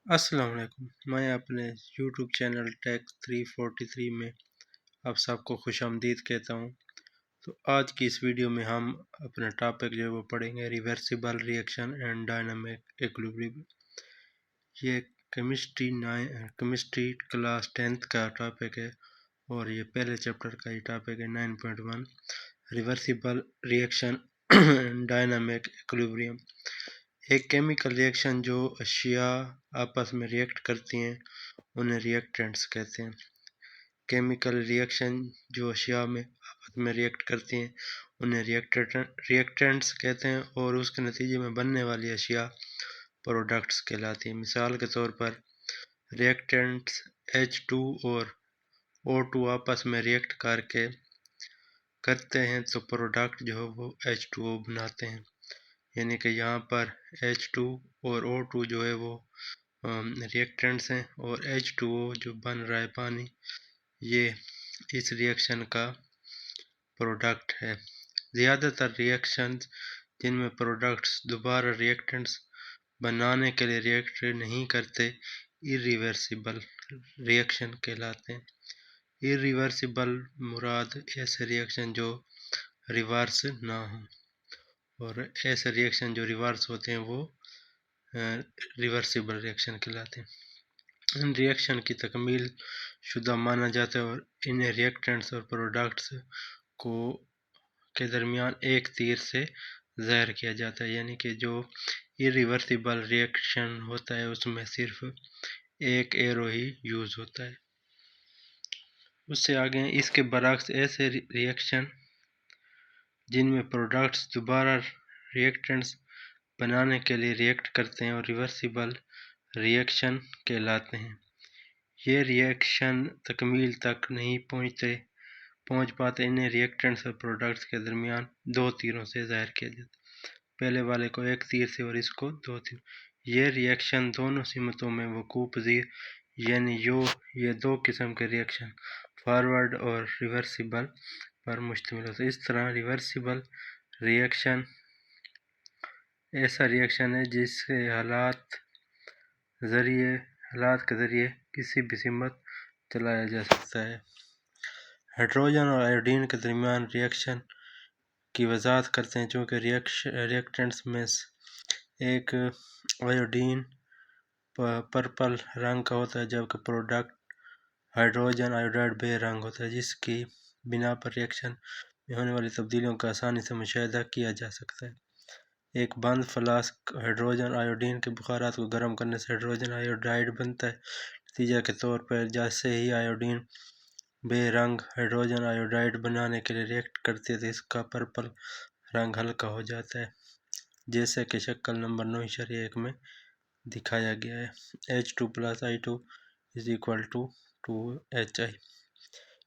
السلام علیکم، میں اپنے یوٹیوب چینل ٹیک 343 میں آپ سب کو خوش آمدید کہتا ہوں۔ تو آج کی اس ویڈیو میں ہم اپنا ٹاپک جو ہے وہ پڑھیں گے reversible reaction and dynamic equilibrium. یہ کیمسٹری کلاس 10th کا ٹاپک ہے اور یہ پہلے چیپٹر کا ہی ٹاپک ہے 9.1 reversible reaction and dynamic equilibrium. ایک کیمیکل ریئیکشن جو اشیاء آپس میں ریئیکٹ کرتی ہیں انہیں ریئیکٹنٹس کہتے ہیں۔ کیمیکل ریئیکشن جو اشیاء میں آپس میں ریئیکٹ کرتی ہیں انہیں ریئیکٹنٹس کہتے ہیں اور اس کے نتیجے میں بننے والی اشیاء پروڈکٹس کہلاتی ہیں۔ مثال کے طور پر ریئیکٹنٹس H2 اور O2 آپس میں ریئیکٹ کرتے ہیں تو پروڈکٹ جو ہے وہ H2O بناتے ہیں، یعنی کہ یہاں پر H2 اور O2 جو ہے وہ ریئیکٹنٹس ہیں اور H2O جو بن رہا ہے پانی یہ اس ریئیکشن کا پروڈکٹ ہے۔ زیادہ تر ریئیکشنز جن میں پروڈکٹس دوبارہ ریئیکٹنٹس بنانے کے لیے ریئیکٹ نہیں کرتے irreversible ریئیکشن کہلاتے ہیں۔ irreversible مراد ایسے ریئیکشن جو ریورس نہ ہوں، اور ایسے ریئیکشن جو ریورس ہوتے ہیں وہ ریورسیبل ریئیکشن کہلاتے ہیں۔ ان ریئیکشن کی تکمیل شدہ مانا جاتا ہے اور انہیں ریئیکٹنٹس اور پروڈکٹس کے درمیان ایک تیر سے ظاہر کیا جاتا ہے، یعنی کہ جو irreversible ریئیکشن ہوتا ہے اس میں صرف ایک ایرو ہی یوز ہوتا ہے۔ اس سے آگے اس کے برعکس ایسے ریئیکشن جن میں پروڈکٹس دوبارہ ریئیکٹنٹس بنانے کے لیے ریئیکٹ کرتے ہیں اور ریورسیبل ریئیکشن کہلاتے ہیں۔ یہ ریئیکشن تکمیل تک نہیں پہنچ پاتے، انہیں ریئیکٹنٹس اور پروڈکٹس کے درمیان دو تیروں سے ظاہر کیا جاتا ہے، پہلے والے کو ایک تیر سے اور اس کو دو تیر۔ یہ ریئیکشن دونوں سمتوں میں وقوع پذیر، یعنی یہ دو قسم کے ریئیکشن فارورڈ اور ریورسیبل پر مشتمل ہوتا ہے۔ اس طرح ریورسیبل ریئیکشن ایسا ریئیکشن ہے جس سے حالات کے ذریعے کسی بھی سمت چلایا جا سکتا ہے۔ ہائیڈروجن اور آیوڈین کے درمیان ریئیکشن کی وضاحت کرتے ہیں۔ چونکہ ریئیکٹنٹس میں ایک آیوڈین پرپل رنگ کا ہوتا ہے جبکہ پروڈکٹ ہائیڈروجن آیوڈائڈ بے رنگ ہوتا ہے، جس کی بنا پر ریئیکشن میں ہونے والی تبدیلیوں کا آسانی سے مشاہدہ کیا جا سکتا ہے۔ ایک بند فلاسک ہائیڈروجن آیوڈین کے بخارات کو گرم کرنے سے ہائیڈروجن آیوڈائڈ بنتا ہے۔ نتیجہ کے طور پر جیسے ہی آیوڈین بے رنگ ہائیڈروجن آیوڈائڈ بنانے کے لیے ریئیکٹ کرتی ہے تو اس کا پرپل رنگ ہلکا ہو جاتا ہے، جیسے کہ شکل نمبر 9.1 میں دکھایا گیا ہے۔ H2+I2 = 2HI۔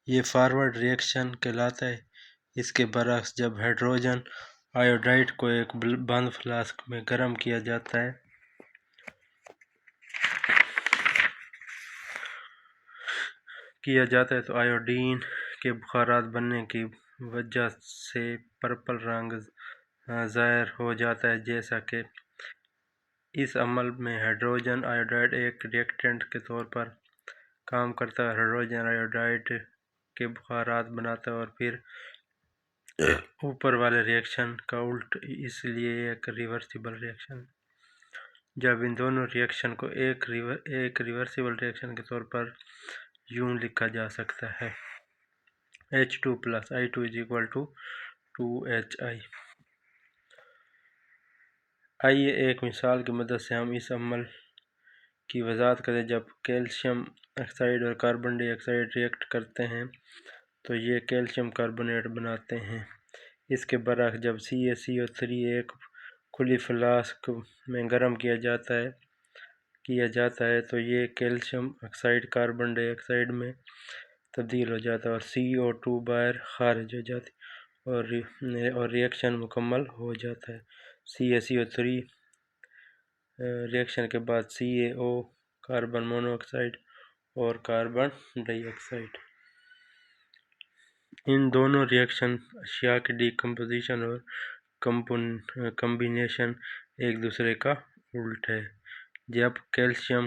یہ فارورڈ ریئیکشن کہلاتا ہے۔ اس کے برعکس جب ہائیڈروجن آیوڈائڈ کو ایک بند فلاسک میں گرم کیا جاتا ہے تو آیوڈین کے بخارات بننے کی وجہ سے پرپل رنگ ظاہر ہو جاتا ہے۔ جیسا کہ اس عمل میں ہائیڈروجن آیوڈائڈ ایک ریئیکٹنٹ کے طور پر کام کرتا ہے اور ہائیڈروجن آیوڈائڈ کے بخارات بناتا ہے، اور پھر اوپر والے ریئیکشن کا الٹ، اس لیے یہ ایک ریورسیبل ریئیکشن ہے۔ جب ان دونوں ریئیکشن کو ایک ریورسیبل ریئیکشن کے طور پر یوں لکھا جا سکتا ہے: H2+I2 = 2HI۔ آئیے ایک مثال کی مدد سے ہم اس عمل کی وضاحت کریں۔ جب کیلشیم آکسائڈ اور کاربن ڈائی آکسائڈ ریئیکٹ کرتے ہیں تو یہ کیلشیم کاربونیٹ بناتے ہیں۔ اس کے برعکس جب CaCO3 ایک کھلی فلاسک میں گرم کیا جاتا ہے تو یہ کیلشیم آکسائڈ کاربن ڈائی آکسائڈ میں تبدیل ہو جاتا ہے اور CO2 باہر خارج ہو جاتی ہے اور ریئیکشن مکمل ہو جاتا ہے۔ CaCO3 ریئیکشن کے بعد CaO کاربن مونو آکسائڈ اور کاربن ڈائی آکسائڈ۔ ان دونوں ریئیکشن اشیاء کی ڈی کمپوزیشن اور کمبینیشن ایک دوسرے کا الٹ ہے۔ جب کیلشیم